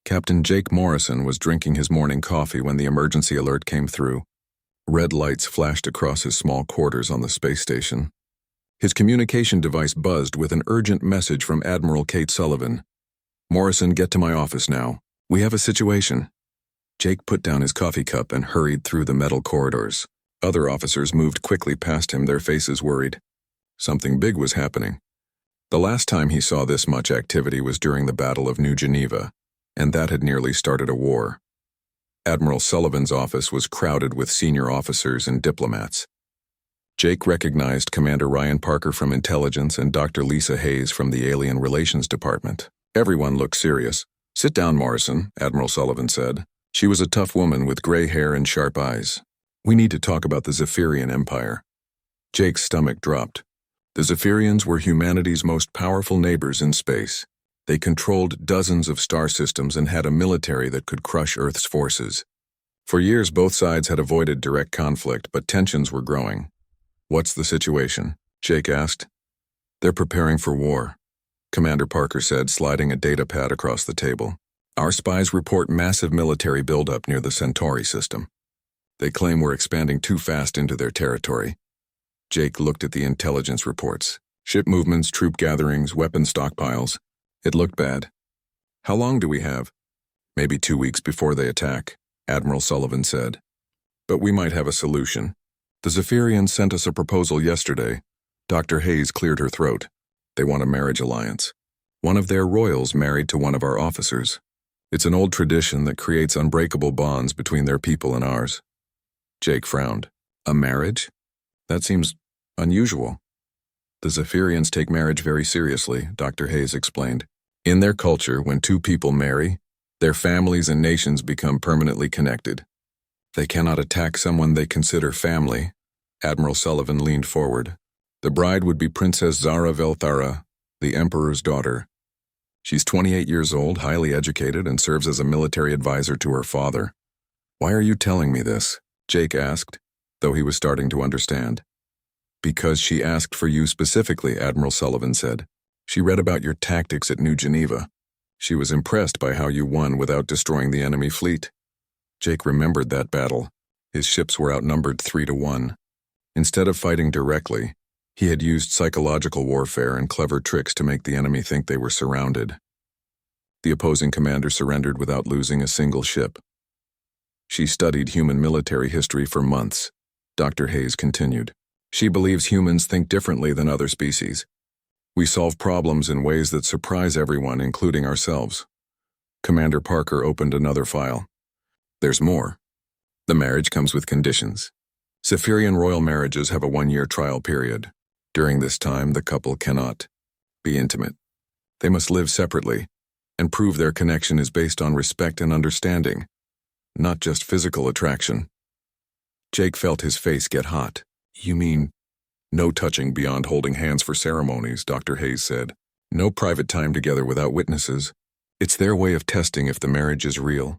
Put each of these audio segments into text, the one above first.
Captain Jake Morrison was drinking his morning coffee when the emergency alert came through. Red lights flashed across his small quarters on the space station. His communication device buzzed with an urgent message from Admiral Kate Sullivan. "Morrison, get to my office now. We have a situation." Jake put down his coffee cup and hurried through the metal corridors. Other officers moved quickly past him, their faces worried. Something big was happening. The last time he saw this much activity was during the Battle of New Geneva, and that had nearly started a war. Admiral Sullivan's office was crowded with senior officers and diplomats. Jake recognized Commander Ryan Parker from Intelligence and Dr. Lisa Hayes from the Alien Relations Department. Everyone looked serious. "Sit down, Morrison," Admiral Sullivan said. She was a tough woman with gray hair and sharp eyes. "We need to talk about the Zephyrian Empire." Jake's stomach dropped. The Zephyrians were humanity's most powerful neighbors in space. They controlled dozens of star systems and had a military that could crush Earth's forces. For years, both sides had avoided direct conflict, but tensions were growing. "What's the situation?" Jake asked. "They're preparing for war," Commander Parker said, sliding a data pad across the table. "Our spies report massive military buildup near the Centauri system. They claim we're expanding too fast into their territory." Jake looked at the intelligence reports. Ship movements, troop gatherings, weapon stockpiles. It looked bad. "How long do we have?" "Maybe 2 weeks before they attack," Admiral Sullivan said. "But we might have a solution. The Zephyrians sent us a proposal yesterday." Dr. Hayes cleared her throat. "They want a marriage alliance. One of their royals married to one of our officers. It's an old tradition that creates unbreakable bonds between their people and ours." Jake frowned. "A marriage? That seems unusual." "The Zephyrians take marriage very seriously," Dr. Hayes explained. "In their culture, when two people marry, their families and nations become permanently connected. They cannot attack someone they consider family." Admiral Sullivan leaned forward. "The bride would be Princess Zara Velthara, the Emperor's daughter. She's 28 years old, highly educated, and serves as a military advisor to her father." "Why are you telling me this?" Jake asked, though he was starting to understand. "Because she asked for you specifically," Admiral Sullivan said. "She read about your tactics at New Geneva. She was impressed by how you won without destroying the enemy fleet." Jake remembered that battle. His ships were outnumbered 3-1. Instead of fighting directly, he had used psychological warfare and clever tricks to make the enemy think they were surrounded. The opposing commander surrendered without losing a single ship. "She studied human military history for months," Dr. Hayes continued. "She believes humans think differently than other species. We solve problems in ways that surprise everyone, including ourselves." Commander Parker opened another file. "There's more. The marriage comes with conditions. Zephyrian royal marriages have a 1-year trial period. During this time, the couple cannot be intimate. They must live separately and prove their connection is based on respect and understanding, not just physical attraction." Jake felt his face get hot. "You mean no touching beyond holding hands for ceremonies," Dr. Hayes said. "No private time together without witnesses. It's their way of testing if the marriage is real."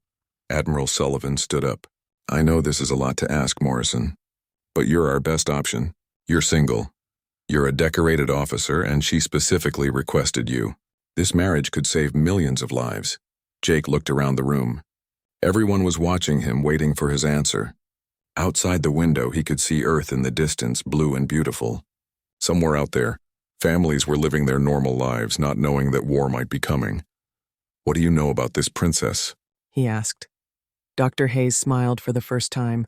Admiral Sullivan stood up. "I know this is a lot to ask, Morrison, but you're our best option. You're single. You're a decorated officer, and she specifically requested you. This marriage could save millions of lives." Jake looked around the room. Everyone was watching him, waiting for his answer. Outside the window, he could see Earth in the distance, blue and beautiful. Somewhere out there, families were living their normal lives, not knowing that war might be coming. "What do you know about this princess?" he asked. Dr. Hayes smiled for the first time.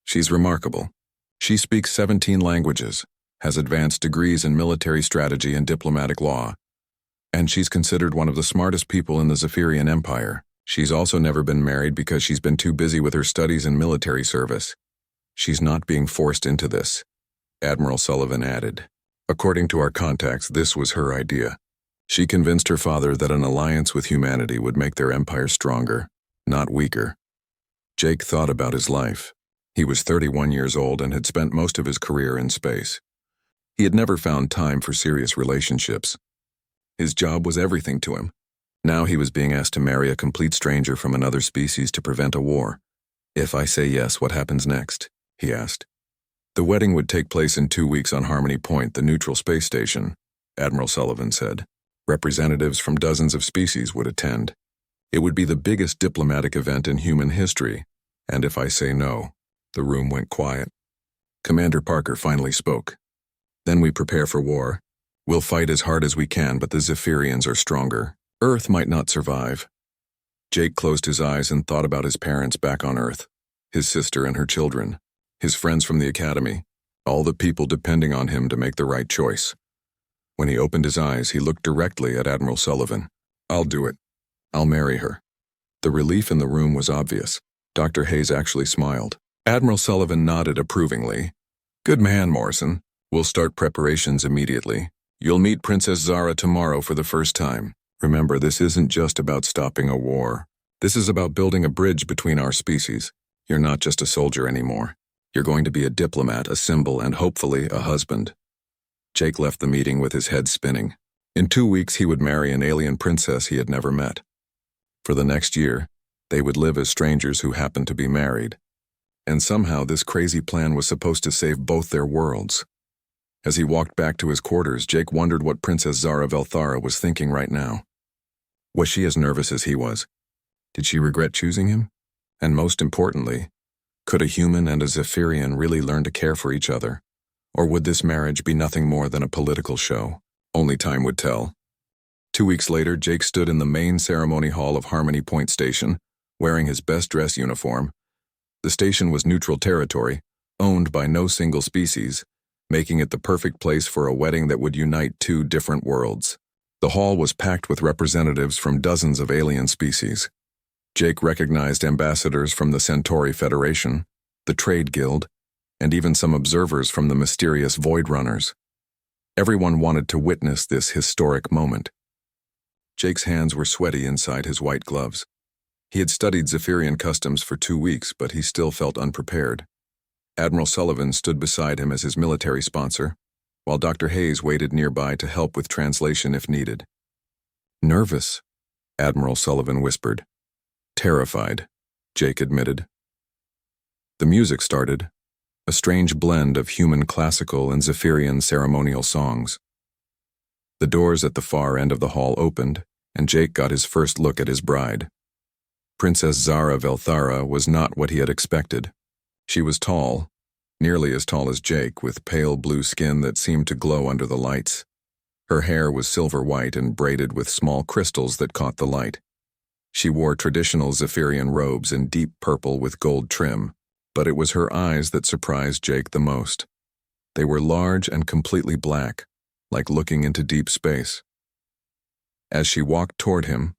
"She's remarkable. She speaks 17 languages, has advanced degrees in military strategy and diplomatic law, and she's considered one of the smartest people in the Zephyrian Empire. She's also never been married because she's been too busy with her studies and military service. She's not being forced into this," Admiral Sullivan added. "According to our contacts, this was her idea. She convinced her father that an alliance with humanity would make their empire stronger, not weaker." Jake thought about his life. He was 31 years old and had spent most of his career in space. He had never found time for serious relationships. His job was everything to him. Now he was being asked to marry a complete stranger from another species to prevent a war. "If I say yes, what happens next?" he asked. "The wedding would take place in 2 weeks on Harmony Point, the neutral space station," Admiral Sullivan said. "Representatives from dozens of species would attend. It would be the biggest diplomatic event in human history, and if I say no, the room went quiet. Commander Parker finally spoke. Then we prepare for war. We'll fight as hard as we can, but the Zephyrians are stronger. Earth might not survive. Jake closed his eyes and thought about his parents back on Earth, his sister and her children, his friends from the academy, all the people depending on him to make the right choice. When he opened his eyes, he looked directly at Admiral Sullivan. I'll do it. I'll marry her. The relief in the room was obvious. Dr. Hayes actually smiled. Admiral Sullivan nodded approvingly. Good man, Morrison. We'll start preparations immediately. You'll meet Princess Zara tomorrow for the first time. Remember, this isn't just about stopping a war. This is about building a bridge between our species. You're not just a soldier anymore. You're going to be a diplomat, a symbol, and hopefully a husband. Jake left the meeting with his head spinning. In 2 weeks, he would marry an alien princess he had never met. For the next year, they would live as strangers who happened to be married. And somehow this crazy plan was supposed to save both their worlds. As he walked back to his quarters, Jake wondered what Princess Zara Velthara was thinking right now. Was she as nervous as he was? Did she regret choosing him? And most importantly, could a human and a Zephyrian really learn to care for each other? Or would this marriage be nothing more than a political show? Only time would tell. 2 weeks later, Jake stood in the main ceremony hall of Harmony Point Station, wearing his best dress uniform. The station was neutral territory, owned by no single species, making it the perfect place for a wedding that would unite 2 different worlds. The hall was packed with representatives from dozens of alien species. Jake recognized ambassadors from the Centauri Federation, the Trade Guild, and even some observers from the mysterious Void Runners. Everyone wanted to witness this historic moment. Jake's hands were sweaty inside his white gloves. He had studied Zephyrian customs for 2 weeks, but he still felt unprepared. Admiral Sullivan stood beside him as his military sponsor, while Dr. Hayes waited nearby to help with translation if needed. Nervous, Admiral Sullivan whispered. Terrified, Jake admitted. The music started, a strange blend of human classical and Zephyrian ceremonial songs. The doors at the far end of the hall opened, and Jake got his first look at his bride. Princess Zara Velthara was not what he had expected. She was tall, nearly as tall as Jake, with pale blue skin that seemed to glow under the lights. Her hair was silver white and braided with small crystals that caught the light. She wore traditional Zephyrian robes in deep purple with gold trim, but it was her eyes that surprised Jake the most. They were large and completely black, like looking into deep space. As she walked toward him,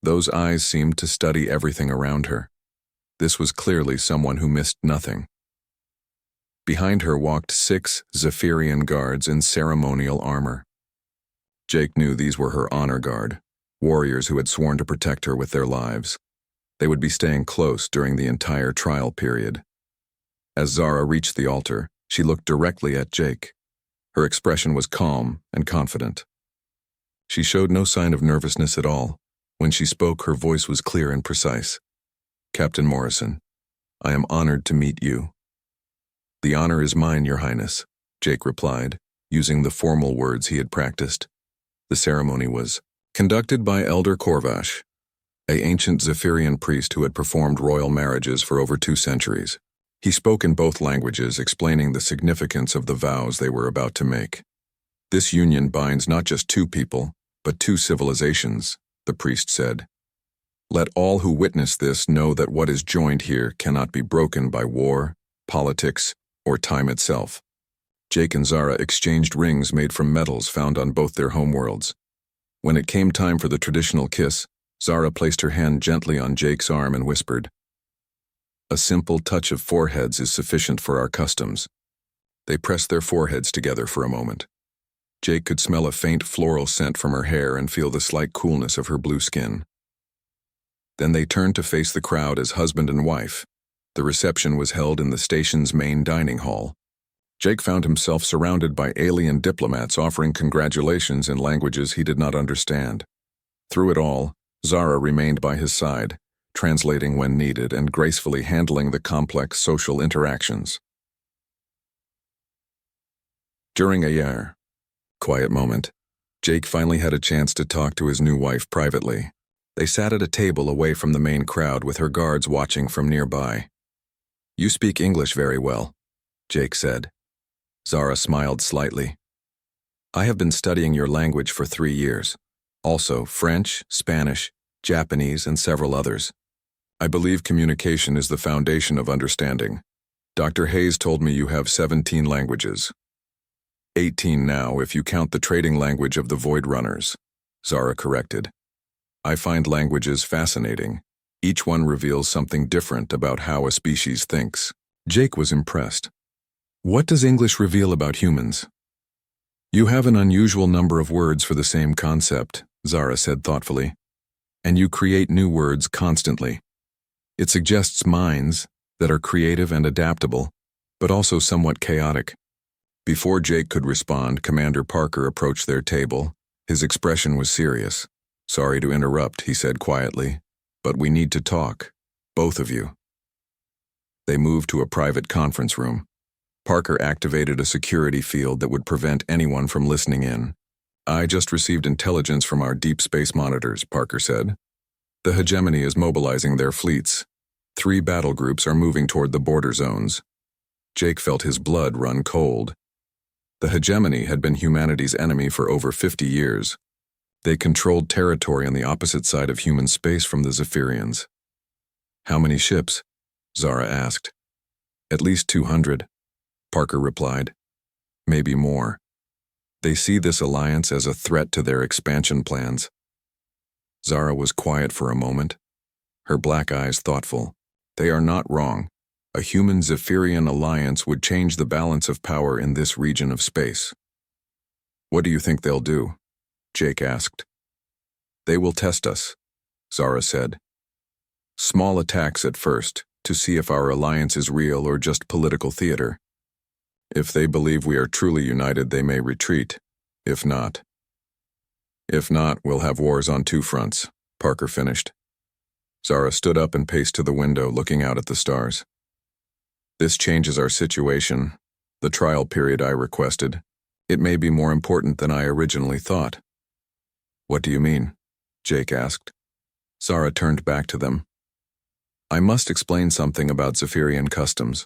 those eyes seemed to study everything around her. This was clearly someone who missed nothing. Behind her walked 6 Zephyrian guards in ceremonial armor. Jake knew these were her honor guard, warriors who had sworn to protect her with their lives. They would be staying close during the entire trial period. As Zara reached the altar, she looked directly at Jake. Her expression was calm and confident. She showed no sign of nervousness at all. When she spoke, her voice was clear and precise. Captain Morrison, I am honored to meet you. The honor is mine, Your Highness, Jake replied, using the formal words he had practiced. The ceremony was conducted by Elder Korvash, an ancient Zephyrian priest who had performed royal marriages for over 2 centuries. He spoke in both languages, explaining the significance of the vows they were about to make. This union binds not just 2 people, but 2 civilizations, the priest said. Let all who witness this know that what is joined here cannot be broken by war, politics, or time itself. Jake and Zara exchanged rings made from metals found on both their homeworlds. When it came time for the traditional kiss, Zara placed her hand gently on Jake's arm and whispered, "A simple touch of foreheads is sufficient for our customs." They pressed their foreheads together for a moment. Jake could smell a faint floral scent from her hair and feel the slight coolness of her blue skin. Then they turned to face the crowd as husband and wife. The reception was held in the station's main dining hall. Jake found himself surrounded by alien diplomats offering congratulations in languages he did not understand. Through it all, Zara remained by his side, translating when needed and gracefully handling the complex social interactions. During a quiet moment, Jake finally had a chance to talk to his new wife privately. They sat at a table away from the main crowd with her guards watching from nearby. "You speak English very well," Jake said. Zara smiled slightly. "I have been studying your language for 3 years. Also French, Spanish, Japanese, and several others. I believe communication is the foundation of understanding. Dr. Hayes told me you have 17 languages. 18 now if you count the trading language of the Void Runners," Zara corrected. "I find languages fascinating. Each one reveals something different about how a species thinks." Jake was impressed. "What does English reveal about humans?" "You have an unusual number of words for the same concept," Zara said thoughtfully. "And you create new words constantly. It suggests minds that are creative and adaptable, but also somewhat chaotic." Before Jake could respond, Commander Parker approached their table. His expression was serious. "Sorry to interrupt," he said quietly, "but we need to talk, both of you." They moved to a private conference room. Parker activated a security field that would prevent anyone from listening in. "I just received intelligence from our deep space monitors," Parker said. "The hegemony is mobilizing their fleets. 3 battle groups are moving toward the border zones." Jake felt his blood run cold. The hegemony had been humanity's enemy for over 50 years. They controlled territory on the opposite side of human space from the Zephyrians. "How many ships?" Zara asked. "At least 200, Parker replied. "Maybe more. They see this alliance as a threat to their expansion plans." Zara was quiet for a moment, her black eyes thoughtful. "They are not wrong. A human Zephyrian alliance would change the balance of power in this region of space." "What do you think they'll do?" Jake asked. "They will test us," Zara said. "Small attacks at first, to see if our alliance is real or just political theater. If they believe we are truly united, they may retreat. If not, we'll have wars on 2 fronts, Parker finished. Zara stood up and paced to the window, looking out at the stars. "This changes our situation. The trial period I requested. It may be more important than I originally thought." "What do you mean?" Jake asked. Zara turned back to them. "I must explain something about Zephyrian customs.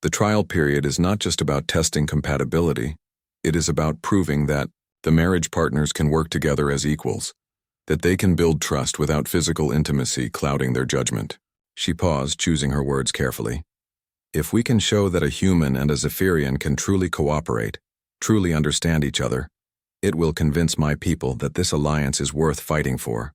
The trial period is not just about testing compatibility. It is about proving that the marriage partners can work together as equals, that they can build trust without physical intimacy clouding their judgment." She paused, choosing her words carefully. "If we can show that a human and a Zephyrian can truly cooperate, truly understand each other, it will convince my people that this alliance is worth fighting for.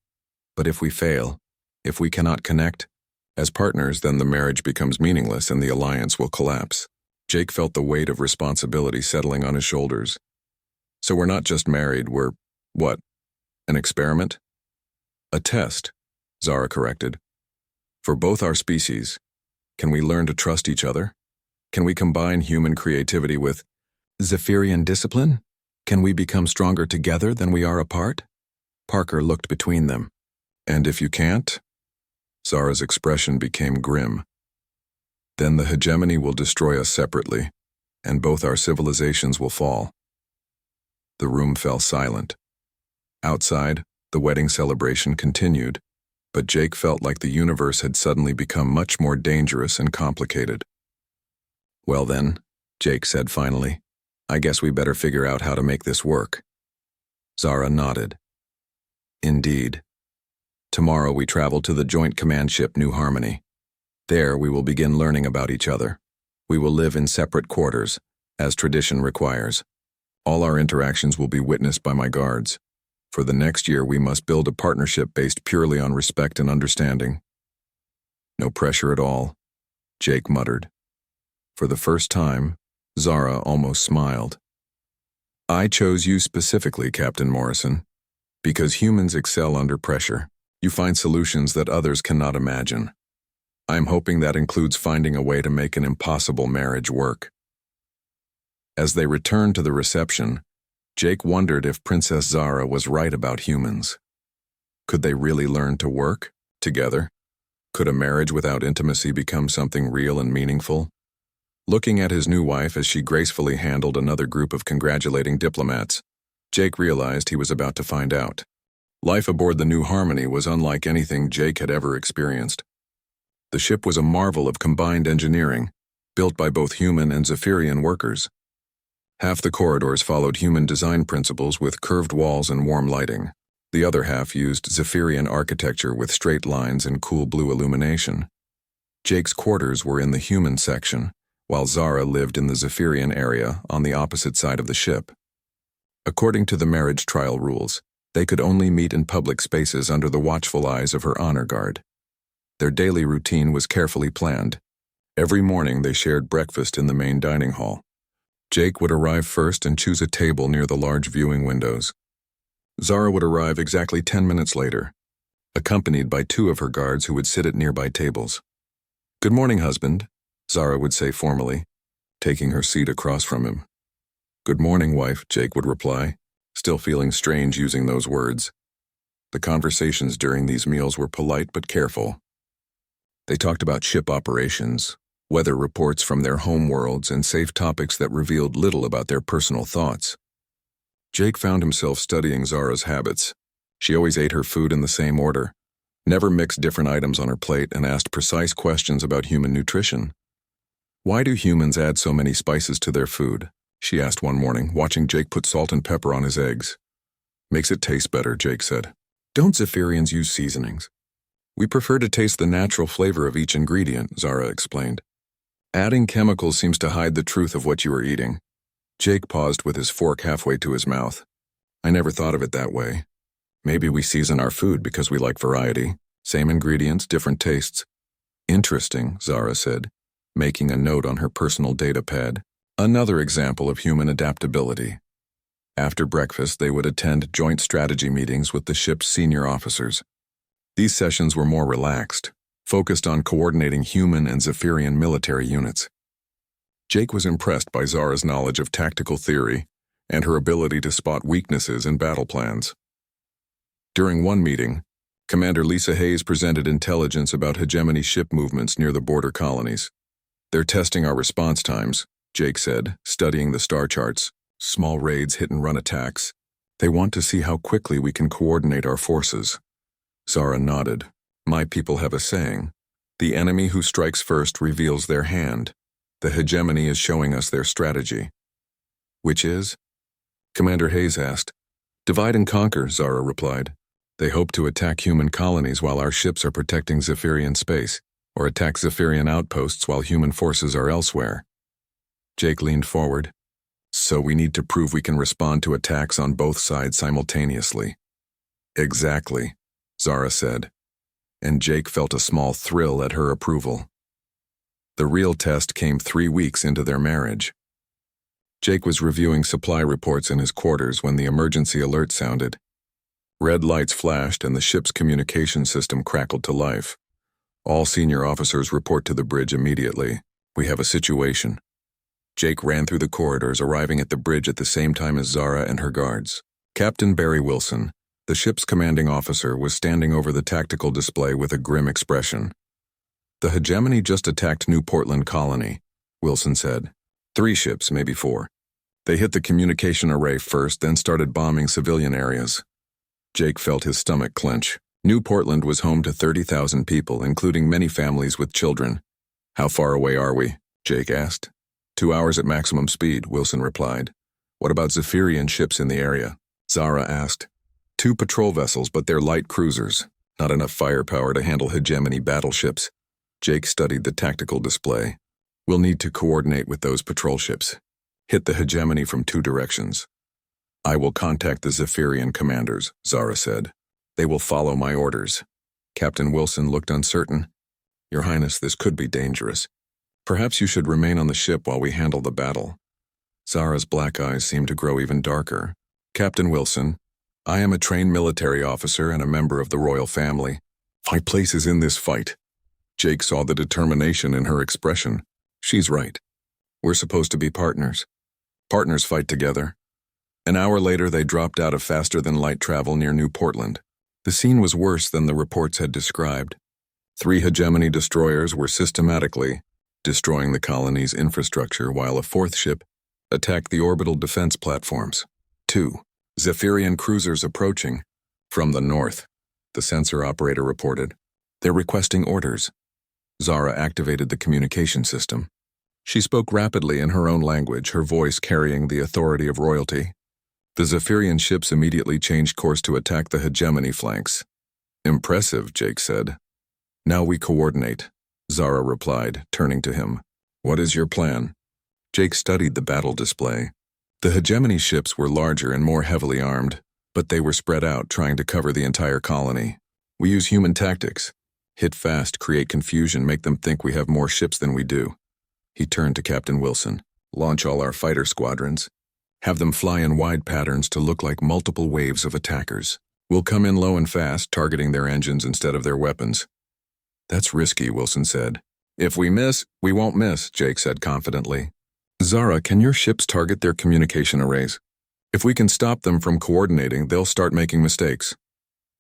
But if we fail, if we cannot connect as partners, then the marriage becomes meaningless and the alliance will collapse." Jake felt the weight of responsibility settling on his shoulders. "So we're not just married, we're, what, an experiment?" "A test," Zara corrected. "For both our species. Can we learn to trust each other? Can we combine human creativity with Zephyrian discipline? Can we become stronger together than we are apart?" Parker looked between them. "And if you can't?" Zara's expression became grim. "Then the hegemony will destroy us separately, and both our civilizations will fall." The room fell silent. Outside, the wedding celebration continued, but Jake felt like the universe had suddenly become much more dangerous and complicated. "Well then," Jake said finally, "I guess we better figure out how to make this work." Zara nodded. "Indeed. Tomorrow we travel to the joint command ship New Harmony. There we will begin learning about each other. We will live in separate quarters, as tradition requires. All our interactions will be witnessed by my guards. For the next year we must build a partnership based purely on respect and understanding." "No pressure at all," Jake muttered. For the first time, Zara almost smiled. "I chose you specifically, Captain Morrison, because humans excel under pressure. You find solutions that others cannot imagine. I'm hoping that includes finding a way to make an impossible marriage work." As they returned to the reception, Jake wondered if Princess Zara was right about humans. Could they really learn to work together? Could a marriage without intimacy become something real and meaningful? Looking at his new wife as she gracefully handled another group of congratulating diplomats, Jake realized he was about to find out. Life aboard the New Harmony was unlike anything Jake had ever experienced. The ship was a marvel of combined engineering, built by both human and Zephyrian workers. Half the corridors followed human design principles with curved walls and warm lighting. The other half used Zephyrian architecture with straight lines and cool blue illumination. Jake's quarters were in the human section, while Zara lived in the Zephyrian area on the opposite side of the ship. According to the marriage trial rules, they could only meet in public spaces under the watchful eyes of her honor guard. Their daily routine was carefully planned. Every morning they shared breakfast in the main dining hall. Jake would arrive first and choose a table near the large viewing windows. Zara would arrive exactly 10 minutes later, accompanied by 2 of her guards who would sit at nearby tables. "Good morning, husband," Zara would say formally, taking her seat across from him. "Good morning, wife," Jake would reply, still feeling strange using those words. The conversations during these meals were polite but careful. They talked about ship operations, weather reports from their home worlds, and safe topics that revealed little about their personal thoughts. Jake found himself studying Zara's habits. She always ate her food in the same order, never mixed different items on her plate, and asked precise questions about human nutrition. "Why do humans add so many spices to their food?" she asked one morning, watching Jake put salt and pepper on his eggs. "Makes it taste better," Jake said. "Don't Zephyrians use seasonings?" "We prefer to taste the natural flavor of each ingredient," Zara explained. "Adding chemicals seems to hide the truth of what you are eating." Jake paused with his fork halfway to his mouth. "I never thought of it that way. Maybe we season our food because we like variety. Same ingredients, different tastes." "Interesting," Zara said, making a note on her personal data pad. Another example of human adaptability. After breakfast, they would attend joint strategy meetings with the ship's senior officers. These sessions were more relaxed, focused on coordinating human and Zephyrian military units. Jake was impressed by Zara's knowledge of tactical theory and her ability to spot weaknesses in battle plans. During one meeting, Commander Lisa Hayes presented intelligence about hegemony ship movements near the border colonies. "They're testing our response times," Jake said, studying the star charts. "Small raids, hit-and-run attacks. They want to see how quickly we can coordinate our forces." Zara nodded. "My people have a saying. The enemy who strikes first reveals their hand. The hegemony is showing us their strategy." "Which is?" Commander Hayes asked. "Divide and conquer," Zara replied. "They hope to attack human colonies while our ships are protecting Zephyrian space, or attack Zephyrian outposts while human forces are elsewhere." Jake leaned forward. "So we need to prove we can respond to attacks on both sides simultaneously." "Exactly," Zara said, and Jake felt a small thrill at her approval. The real test came 3 weeks into their marriage. Jake was reviewing supply reports in his quarters when the emergency alert sounded. Red lights flashed and the ship's communication system crackled to life. "All senior officers report to the bridge immediately. We have a situation." Jake ran through the corridors, arriving at the bridge at the same time as Zara and her guards. Captain Barry Wilson, the ship's commanding officer, was standing over the tactical display with a grim expression. "The hegemony just attacked New Portland Colony," Wilson said. 3 ships, maybe 4. They hit the communication array first, then started bombing civilian areas. Jake felt his stomach clench. New Portland was home to 30,000 people, including many families with children. "How far away are we?" Jake asked. 2 hours at maximum speed," Wilson replied. "What about Zephyrian ships in the area?" Zara asked. 2 patrol vessels, but they're light cruisers. Not enough firepower to handle hegemony battleships." Jake studied the tactical display. "We'll need to coordinate with those patrol ships. Hit the hegemony from 2 directions." "I will contact the Zephyrian commanders," Zara said. "They will follow my orders." Captain Wilson looked uncertain. "Your Highness, this could be dangerous. Perhaps you should remain on the ship while we handle the battle." Zara's black eyes seemed to grow even darker. "Captain Wilson, I am a trained military officer and a member of the royal family. My place is in this fight." Jake saw the determination in her expression. "She's right. We're supposed to be partners. Partners fight together." An hour later, they dropped out of faster-than-light travel near New Portland. The scene was worse than the reports had described. 3 hegemony destroyers were systematically destroying the colony's infrastructure, while a 4th ship attacked the orbital defense platforms. 2 Zephyrian cruisers approaching, From the north, the sensor operator reported. They're requesting orders. Zara activated the communication system. She spoke rapidly in her own language, her voice carrying the authority of royalty. The Zephyrian ships immediately changed course to attack the hegemony flanks. Impressive, Jake said. Now we coordinate, Zara replied, turning to him. What is your plan? Jake studied the battle display. The hegemony ships were larger and more heavily armed, but they were spread out, trying to cover the entire colony. We use human tactics. Hit fast, create confusion, make them think we have more ships than we do. He turned to Captain Wilson. Launch all our fighter squadrons. Have them fly in wide patterns to look like multiple waves of attackers. We'll come in low and fast, targeting their engines instead of their weapons. That's risky, Wilson said. If we miss, we won't miss, Jake said confidently. Zara, can your ships target their communication arrays? If we can stop them from coordinating, they'll start making mistakes.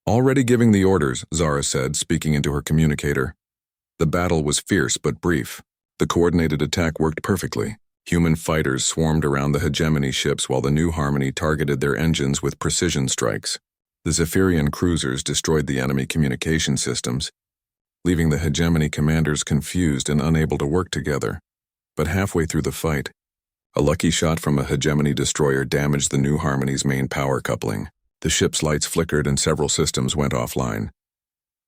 Already giving the orders, Zara said, speaking into her communicator. The battle was fierce but brief. The coordinated attack worked perfectly. Human fighters swarmed around the hegemony ships while the New Harmony targeted their engines with precision strikes. The Zephyrian cruisers destroyed the enemy communication systems, leaving the hegemony commanders confused and unable to work together. But halfway through the fight, a lucky shot from a hegemony destroyer damaged the New Harmony's main power coupling. The ship's lights flickered and several systems went offline.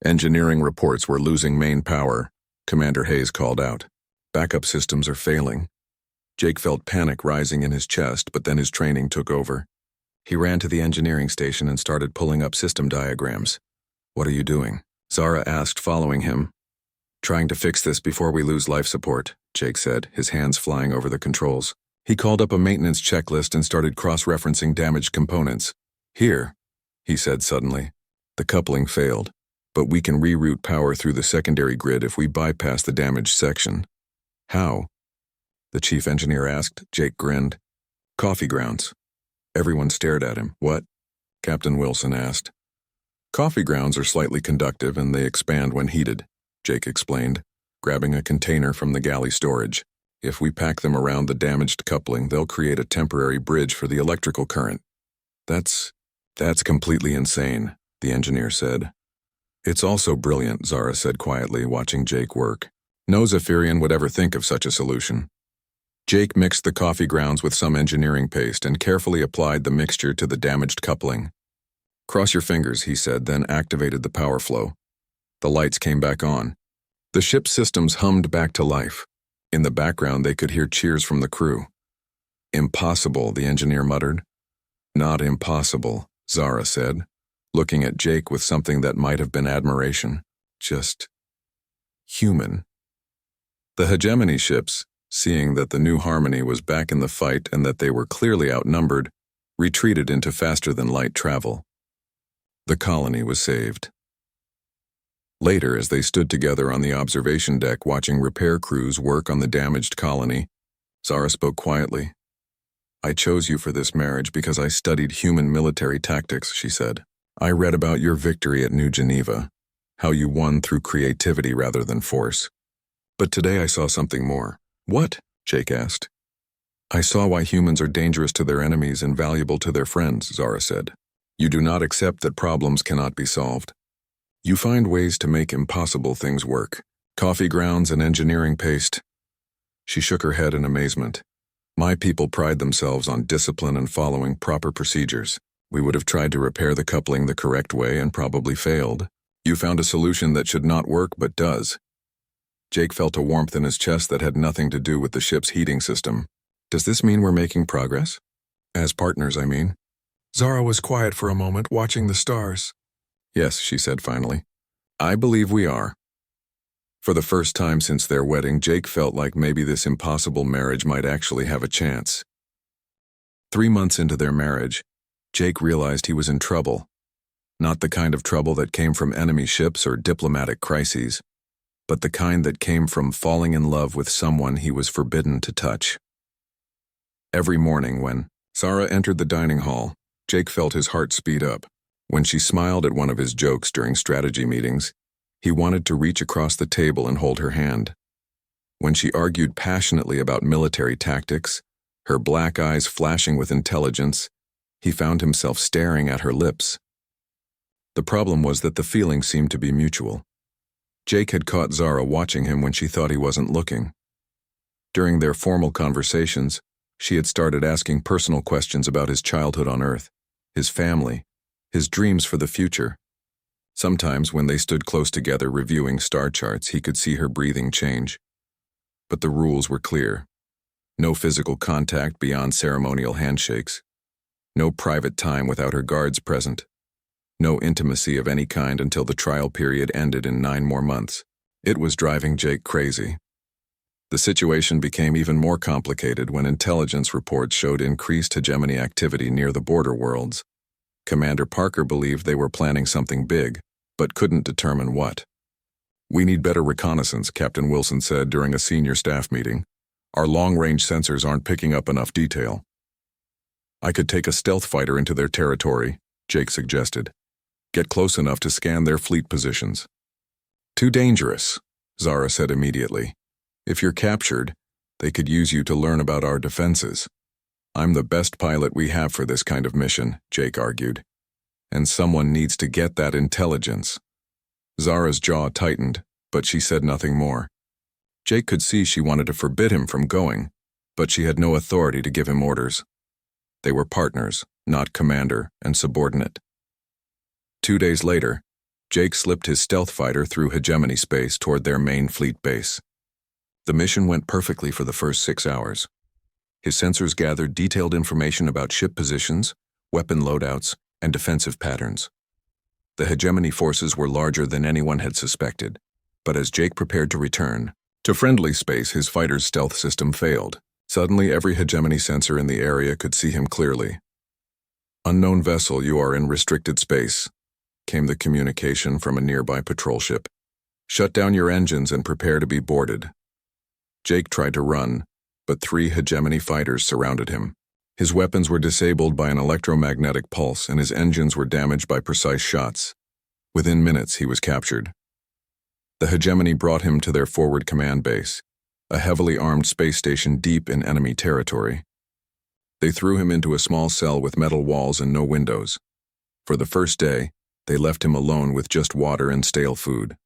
Engineering reports were losing main power, Commander Hayes called out. Backup systems are failing. Jake felt panic rising in his chest, but then his training took over. He ran to the engineering station and started pulling up system diagrams. What are you doing? Zara asked, following him. Trying to fix this before we lose life support, Jake said, his hands flying over the controls. He called up a maintenance checklist and started cross-referencing damaged components. Here, he said suddenly. The coupling failed, but we can reroute power through the secondary grid if we bypass the damaged section. How? The chief engineer asked. Jake grinned. Coffee grounds. Everyone stared at him. What? Captain Wilson asked. Coffee grounds are slightly conductive and they expand when heated, Jake explained, grabbing a container from the galley storage. If we pack them around the damaged coupling, they'll create a temporary bridge for the electrical current. That's completely insane, the engineer said. It's also brilliant, Zara said quietly, watching Jake work. No Zephyrian would ever think of such a solution. Jake mixed the coffee grounds with some engineering paste and carefully applied the mixture to the damaged coupling. Cross your fingers, he said, then activated the power flow. The lights came back on. The ship's systems hummed back to life. In the background, they could hear cheers from the crew. Impossible, the engineer muttered. Not impossible, Zara said, looking at Jake with something that might have been admiration. Just human. The hegemony ships, seeing that the New Harmony was back in the fight and that they were clearly outnumbered, retreated into faster-than-light travel. The colony was saved. Later, as they stood together on the observation deck watching repair crews work on the damaged colony, Zara spoke quietly. I chose you for this marriage because I studied human military tactics, she said. I read about your victory at New Geneva, how you won through creativity rather than force. But today I saw something more. What? Jake asked. I saw why humans are dangerous to their enemies and valuable to their friends, Zara said. You do not accept that problems cannot be solved. You find ways to make impossible things work. Coffee grounds and engineering paste. She shook her head in amazement. My people pride themselves on discipline and following proper procedures. We would have tried to repair the coupling the correct way and probably failed. You found a solution that should not work but does. Jake felt a warmth in his chest that had nothing to do with the ship's heating system. Does this mean we're making progress? As partners, I mean. Zara was quiet for a moment, watching the stars. Yes, she said finally. I believe we are. For the first time since their wedding, Jake felt like maybe this impossible marriage might actually have a chance. 3 months into their marriage, Jake realized he was in trouble. Not the kind of trouble that came from enemy ships or diplomatic crises, but the kind that came from falling in love with someone he was forbidden to touch. Every morning when Zara entered the dining hall, Jake felt his heart speed up. When she smiled at one of his jokes during strategy meetings, he wanted to reach across the table and hold her hand. When she argued passionately about military tactics, her black eyes flashing with intelligence, he found himself staring at her lips. The problem was that the feeling seemed to be mutual. Jake had caught Zara watching him when she thought he wasn't looking. During their formal conversations, she had started asking personal questions about his childhood on Earth, his family, his dreams for the future. Sometimes when they stood close together reviewing star charts, he could see her breathing change. But the rules were clear. No physical contact beyond ceremonial handshakes. No private time without her guards present. No intimacy of any kind until the trial period ended in 9 more months. It was driving Jake crazy. The situation became even more complicated when intelligence reports showed increased hegemony activity near the border worlds. Commander Parker believed they were planning something big, but couldn't determine what. "We need better reconnaissance," Captain Wilson said during a senior staff meeting. "Our long-range sensors aren't picking up enough detail." "I could take a stealth fighter into their territory," Jake suggested. "Get close enough to scan their fleet positions." "Too dangerous," Zara said immediately. "If you're captured, they could use you to learn about our defenses." "I'm the best pilot we have for this kind of mission," Jake argued. "And someone needs to get that intelligence." Zara's jaw tightened, but she said nothing more. Jake could see she wanted to forbid him from going, but she had no authority to give him orders. They were partners, not commander and subordinate. 2 days later, Jake slipped his stealth fighter through hegemony space toward their main fleet base. The mission went perfectly for the first 6 hours. His sensors gathered detailed information about ship positions, weapon loadouts, and defensive patterns. The hegemony forces were larger than anyone had suspected, but as Jake prepared to return to friendly space, his fighter's stealth system failed. Suddenly, every hegemony sensor in the area could see him clearly. "Unknown vessel, you are in restricted space," came the communication from a nearby patrol ship. "Shut down your engines and prepare to be boarded." Jake tried to run, but 3 hegemony fighters surrounded him. His weapons were disabled by an electromagnetic pulse and his engines were damaged by precise shots. Within minutes, he was captured. The hegemony brought him to their forward command base, a heavily armed space station deep in enemy territory. They threw him into a small cell with metal walls and no windows. For the first day, they left him alone with just water and stale food.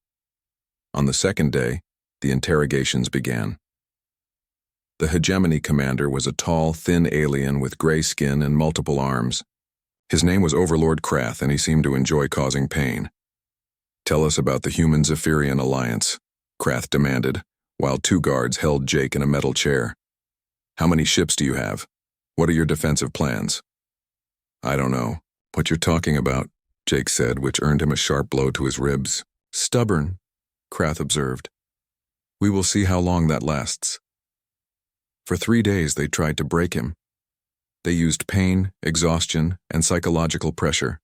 On the second day, the interrogations began. The hegemony commander was a tall, thin alien with gray skin and multiple arms. His name was Overlord Krath, and he seemed to enjoy causing pain. "Tell us about the Human Zephyrian Alliance," Krath demanded, while 2 guards held Jake in a metal chair. "How many ships do you have? What are your defensive plans?" "I don't know what you're talking about," Jake said, which earned him a sharp blow to his ribs. "Stubborn," Krath observed. "We will see how long that lasts." For 3 days they tried to break him. They used pain, exhaustion, and psychological pressure.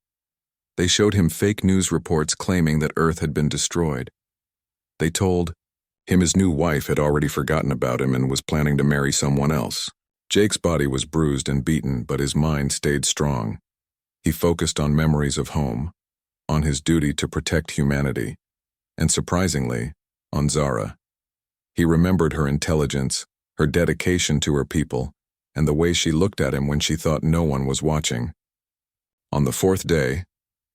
They showed him fake news reports claiming that Earth had been destroyed. They told him his new wife had already forgotten about him and was planning to marry someone else. Jake's body was bruised and beaten, but his mind stayed strong. He focused on memories of home, on his duty to protect humanity, and surprisingly, on Zara. He remembered her intelligence, her dedication to her people, and the way she looked at him when she thought no one was watching. On the 4th day,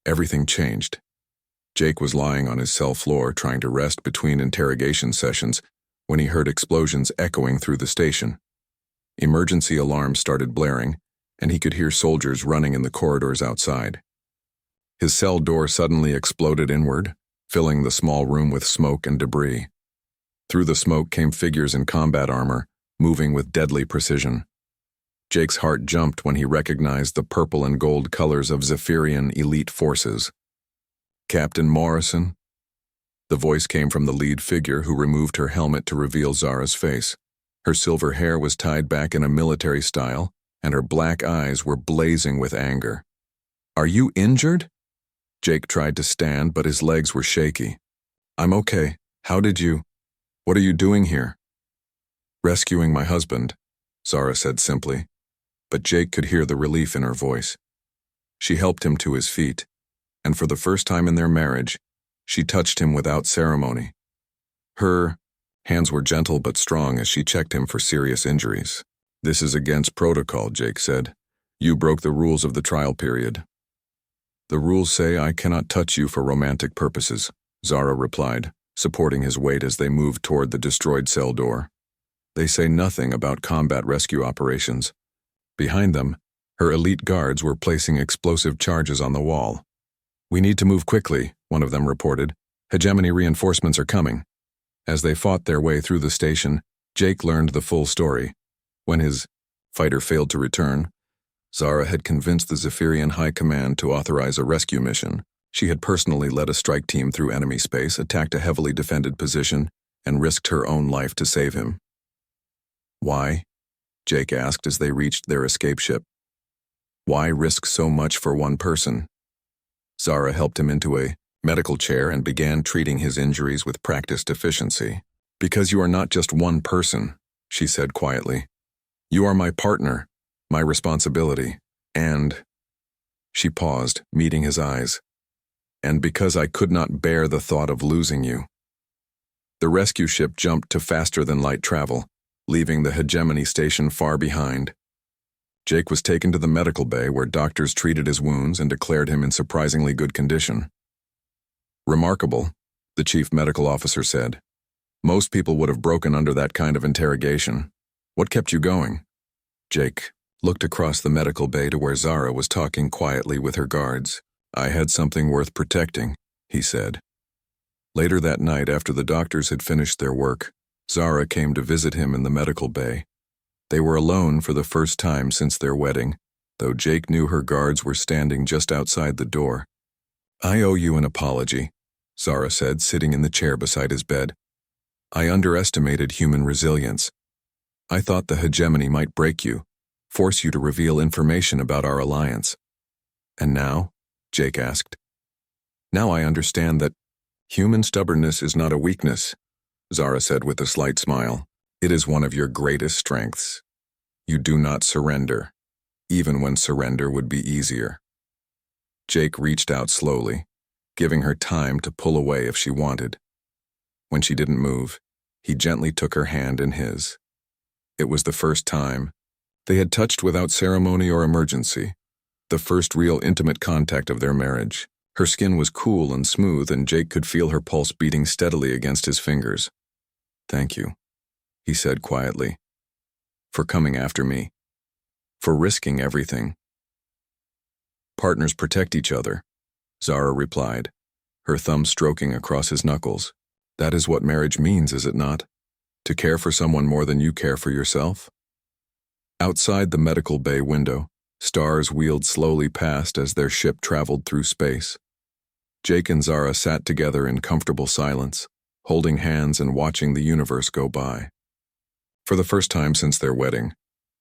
everything changed. Jake was lying on his cell floor trying to rest between interrogation sessions when he heard explosions echoing through the station. Emergency alarms started blaring, and he could hear soldiers running in the corridors outside. His cell door suddenly exploded inward, filling the small room with smoke and debris. Through the smoke came figures in combat armor, moving with deadly precision. Jake's heart jumped when he recognized the purple and gold colors of Zephyrian elite forces. "Captain Morrison?" The voice came from the lead figure, who removed her helmet to reveal Zara's face. Her silver hair was tied back in a military style, and her black eyes were blazing with anger. "Are you injured?" Jake tried to stand, but his legs were shaky. "I'm okay. How did you? What are you doing here?" "Rescuing my husband," Zara said simply, but Jake could hear the relief in her voice. She helped him to his feet, and for the first time in their marriage, she touched him without ceremony. Her hands were gentle but strong as she checked him for serious injuries. "This is against protocol," Jake said. "You broke the rules of the trial period." The rules say I cannot touch you for romantic purposes, Zara replied, supporting his weight as they moved toward the destroyed cell door. They say nothing about combat rescue operations. Behind them, her elite guards were placing explosive charges on the wall. We need to move quickly, one of them reported. Hegemony reinforcements are coming. As they fought their way through the station, Jake learned the full story. When his fighter failed to return, Zara had convinced the Zephyrian High Command to authorize a rescue mission. She had personally led a strike team through enemy space, attacked a heavily defended position, and risked her own life to save him. Why? Jake asked as they reached their escape ship. Why risk so much for one person? Zara helped him into a medical chair and began treating his injuries with practiced efficiency. Because you are not just one person, she said quietly. You are my partner, my responsibility, and... She paused, meeting his eyes. And because I could not bear the thought of losing you. The rescue ship jumped to faster-than-light travel, leaving the Hegemony station far behind. Jake was taken to the medical bay where doctors treated his wounds and declared him in surprisingly good condition. Remarkable, the chief medical officer said. Most people would have broken under that kind of interrogation. What kept you going? Jake looked across the medical bay to where Zara was talking quietly with her guards. I had something worth protecting, he said. Later that night, after the doctors had finished their work, Zara came to visit him in the medical bay. They were alone for the first time since their wedding, though Jake knew her guards were standing just outside the door. I owe you an apology, Zara said, sitting in the chair beside his bed. I underestimated human resilience. I thought the hegemony might break you, force you to reveal information about our alliance. And now? Jake asked. Now I understand that human stubbornness is not a weakness, Zara said with a slight smile. It is one of your greatest strengths. You do not surrender, even when surrender would be easier. Jake reached out slowly, giving her time to pull away if she wanted. When she didn't move, he gently took her hand in his. It was the first time. They had touched without ceremony or emergency, the first real intimate contact of their marriage. Her skin was cool and smooth, and Jake could feel her pulse beating steadily against his fingers. Thank you, he said quietly, for coming after me, for risking everything. Partners protect each other, Zara replied, her thumb stroking across his knuckles. That is what marriage means, is it not? To care for someone more than you care for yourself? Outside the medical bay window, stars wheeled slowly past as their ship traveled through space. Jake and Zara sat together in comfortable silence, holding hands and watching the universe go by. For the first time since their wedding,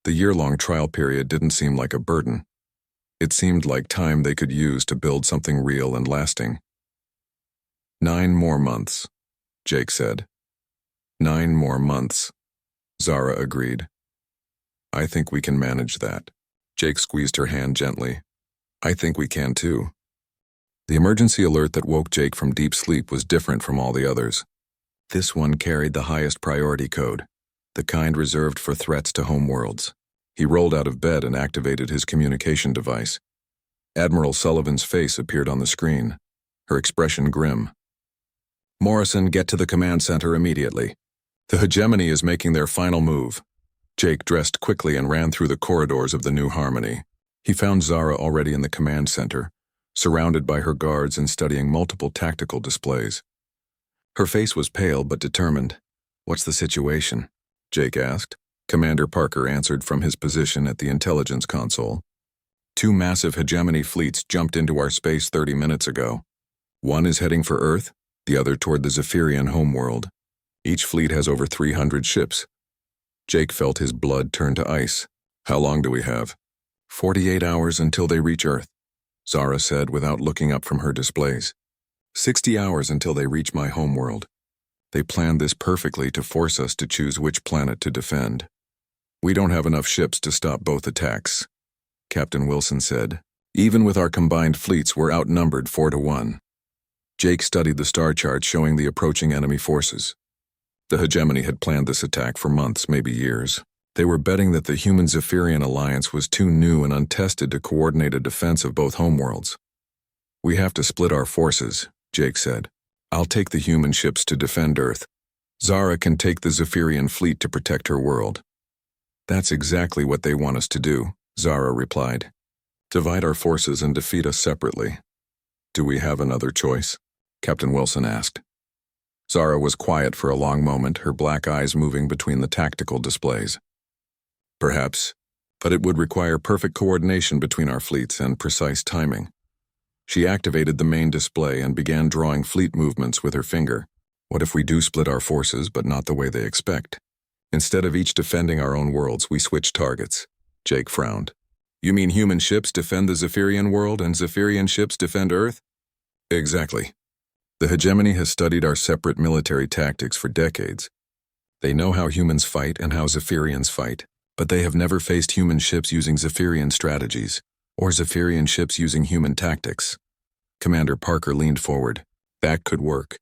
the year-long trial period didn't seem like a burden. It seemed like time they could use to build something real and lasting. 9 more months, Jake said. 9 more months, Zara agreed. I think we can manage that. Jake squeezed her hand gently. I think we can too. The emergency alert that woke Jake from deep sleep was different from all the others. This one carried the highest priority code, the kind reserved for threats to homeworlds. He rolled out of bed and activated his communication device. Admiral Sullivan's face appeared on the screen, her expression grim. Morrison, get to the command center immediately. The hegemony is making their final move. Jake dressed quickly and ran through the corridors of the new Harmony. He found Zara already in the command center, surrounded by her guards and studying multiple tactical displays. Her face was pale but determined. What's the situation? Jake asked. Commander Parker answered from his position at the intelligence console. 2 massive hegemony fleets jumped into our space 30 minutes ago. One is heading for Earth, the other toward the Zephyrian homeworld. Each fleet has over 300 ships. Jake felt his blood turn to ice. How long do we have? 48 hours until they reach Earth, Zara said without looking up from her displays. 60 hours until they reach my homeworld. They planned this perfectly to force us to choose which planet to defend. We don't have enough ships to stop both attacks, Captain Wilson said. Even with our combined fleets, we're outnumbered 4-1. Jake studied the star chart showing the approaching enemy forces. The hegemony had planned this attack for months, maybe years. They were betting that the human Zephyrian alliance was too new and untested to coordinate a defense of both homeworlds. We have to split our forces, Jake said. I'll take the human ships to defend Earth. Zara can take the Zephyrian fleet to protect her world. That's exactly what they want us to do, Zara replied. Divide our forces and defeat us separately. Do we have another choice? Captain Wilson asked. Zara was quiet for a long moment, her black eyes moving between the tactical displays. Perhaps, but it would require perfect coordination between our fleets and precise timing. She activated the main display and began drawing fleet movements with her finger. What if we do split our forces, but not the way they expect? Instead of each defending our own worlds, we switch targets. Jake frowned. You mean human ships defend the Zephyrian world and Zephyrian ships defend Earth? Exactly. The hegemony has studied our separate military tactics for decades. They know how humans fight and how Zephyrians fight, but they have never faced human ships using Zephyrian strategies, or Zephyrian ships using human tactics. Commander Parker leaned forward. That could work,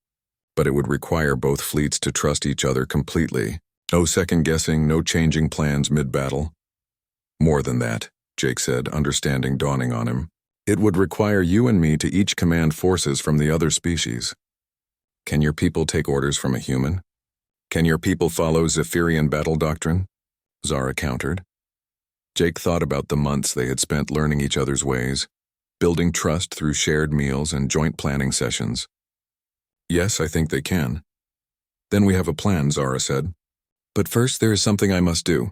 but it would require both fleets to trust each other completely. No second-guessing, no changing plans mid-battle. More than that, Jake said, understanding dawning on him. It would require you and me to each command forces from the other species. Can your people take orders from a human? Can your people follow Zephyrian battle doctrine? Zara countered. Jake thought about the months they had spent learning each other's ways, building trust through shared meals and joint planning sessions. Yes, I think they can. Then we have a plan, Zara said. But first there is something I must do.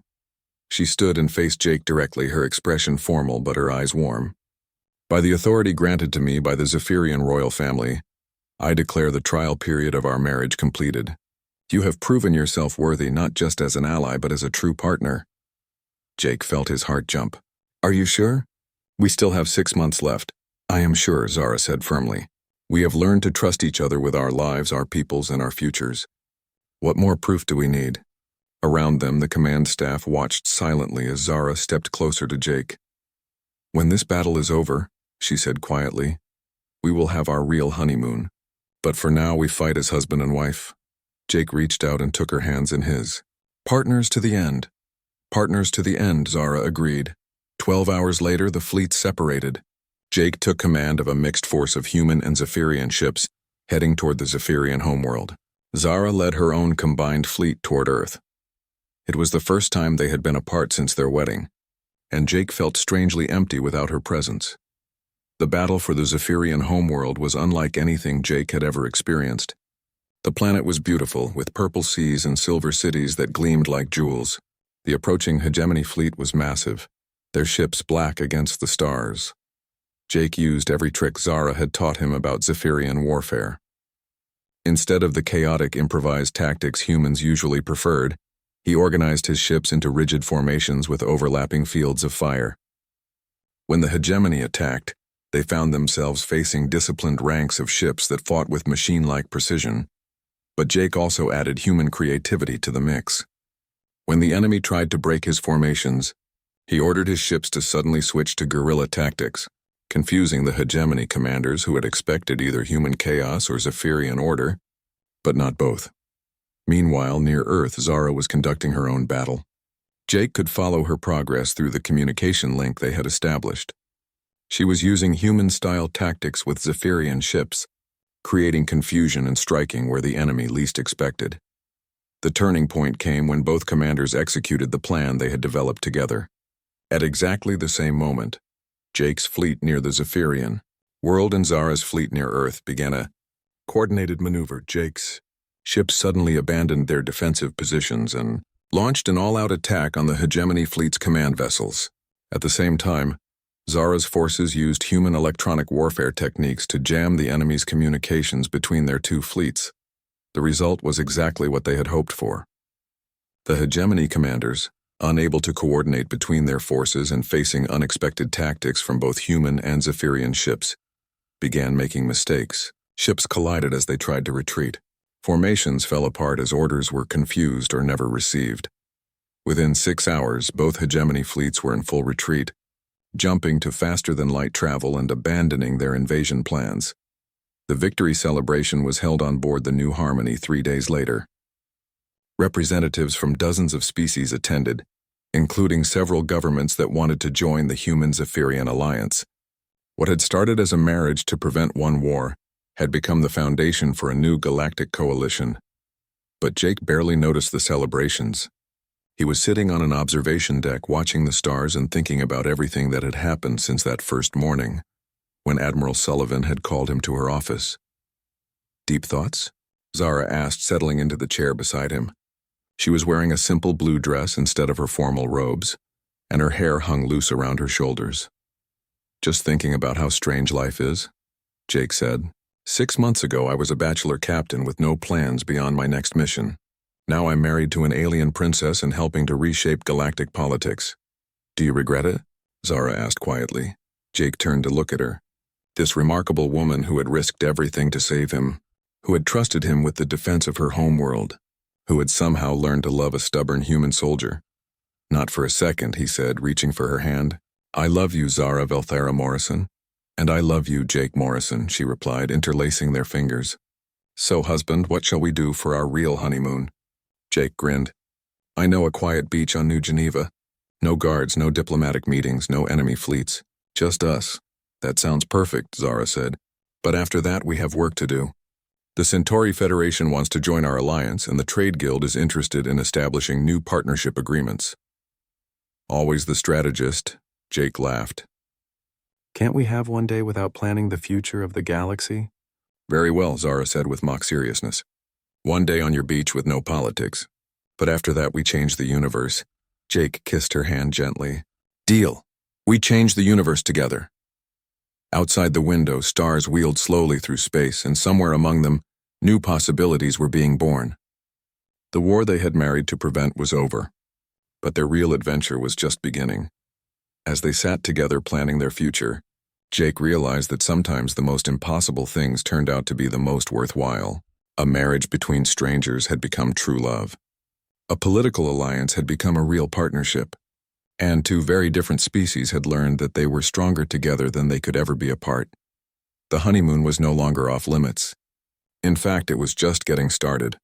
She stood and faced Jake directly, her expression formal but her eyes warm. By the authority granted to me by the Zephyrian royal family, I declare the trial period of our marriage completed. You have proven yourself worthy not just as an ally but as a true partner. Jake felt his heart jump. Are you sure? We still have 6 months left. I am sure, Zara said firmly. We have learned to trust each other with our lives, our peoples, and our futures. What more proof do we need? Around them, the command staff watched silently as Zara stepped closer to Jake. When this battle is over, she said quietly, we will have our real honeymoon. But for now, we fight as husband and wife. Jake reached out and took her hands in his. Partners to the end. Partners to the end, Zara agreed. 12 hours later, the fleets separated. Jake took command of a mixed force of human and Zephyrian ships, heading toward the Zephyrian homeworld. Zara led her own combined fleet toward Earth. It was the first time they had been apart since their wedding, and Jake felt strangely empty without her presence. The battle for the Zephyrian homeworld was unlike anything Jake had ever experienced. The planet was beautiful, with purple seas and silver cities that gleamed like jewels. The approaching hegemony fleet was massive, their ships black against the stars. Jake used every trick Zara had taught him about Zephyrian warfare. Instead of the chaotic, improvised tactics humans usually preferred, he organized his ships into rigid formations with overlapping fields of fire. When the hegemony attacked, they found themselves facing disciplined ranks of ships that fought with machine-like precision. But Jake also added human creativity to the mix. When the enemy tried to break his formations, he ordered his ships to suddenly switch to guerrilla tactics, confusing the hegemony commanders who had expected either human chaos or Zephyrian order, but not both. Meanwhile, near Earth, Zara was conducting her own battle. Jake could follow her progress through the communication link they had established. She was using human-style tactics with Zephyrian ships, creating confusion and striking where the enemy least expected. The turning point came when both commanders executed the plan they had developed together. At exactly the same moment, Jake's fleet near the Zephyrian world and Zara's fleet near Earth began a coordinated maneuver. Jake's ships suddenly abandoned their defensive positions and launched an all-out attack on the hegemony fleet's command vessels. At the same time, Zara's forces used human electronic warfare techniques to jam the enemy's communications between their two fleets. The result was exactly what they had hoped for. The hegemony commanders, unable to coordinate between their forces and facing unexpected tactics from both human and Zephyrian ships, began making mistakes. Ships collided as they tried to retreat. Formations fell apart as orders were confused or never received. Within 6 hours, both hegemony fleets were in full retreat, jumping to faster-than-light travel and abandoning their invasion plans. The victory celebration was held on board the New Harmony 3 days later. Representatives from dozens of species attended, including several governments that wanted to join the Human-Zephyrian Alliance. What had started as a marriage to prevent one war had become the foundation for a new galactic coalition. But Jake barely noticed the celebrations. He was sitting on an observation deck watching the stars and thinking about everything that had happened since that first morning, when Admiral Sullivan had called him to her office. "Deep thoughts?" Zara asked, settling into the chair beside him. She was wearing a simple blue dress instead of her formal robes, and her hair hung loose around her shoulders. "Just thinking about how strange life is," Jake said. 6 months ago, I was a bachelor captain with no plans beyond my next mission. Now I'm married to an alien princess and helping to reshape galactic politics. Do you regret it?" Zara asked quietly. Jake turned to look at her. This remarkable woman who had risked everything to save him, who had trusted him with the defense of her homeworld, who had somehow learned to love a stubborn human soldier. "Not for a second," he said, reaching for her hand. "I love you, Zara Velthera Morrison." "And I love you, Jake Morrison," she replied, interlacing their fingers. "So, husband, what shall we do for our real honeymoon?" Jake grinned. "I know a quiet beach on New Geneva. No guards, no diplomatic meetings, no enemy fleets. Just us." "That sounds perfect," Zara said. "But after that, we have work to do. The Centauri Federation wants to join our alliance, and the Trade Guild is interested in establishing new partnership agreements." "Always the strategist," Jake laughed. "Can't we have one day without planning the future of the galaxy?" "Very well," Zara said with mock seriousness. "One day on your beach with no politics. But after that, we change the universe." Jake kissed her hand gently. "Deal. We change the universe together." Outside the window, stars wheeled slowly through space, and somewhere among them, new possibilities were being born. The war they had married to prevent was over, but their real adventure was just beginning. As they sat together planning their future, Jake realized that sometimes the most impossible things turned out to be the most worthwhile. A marriage between strangers had become true love. A political alliance had become a real partnership. And two very different species had learned that they were stronger together than they could ever be apart. The honeymoon was no longer off limits. In fact, it was just getting started.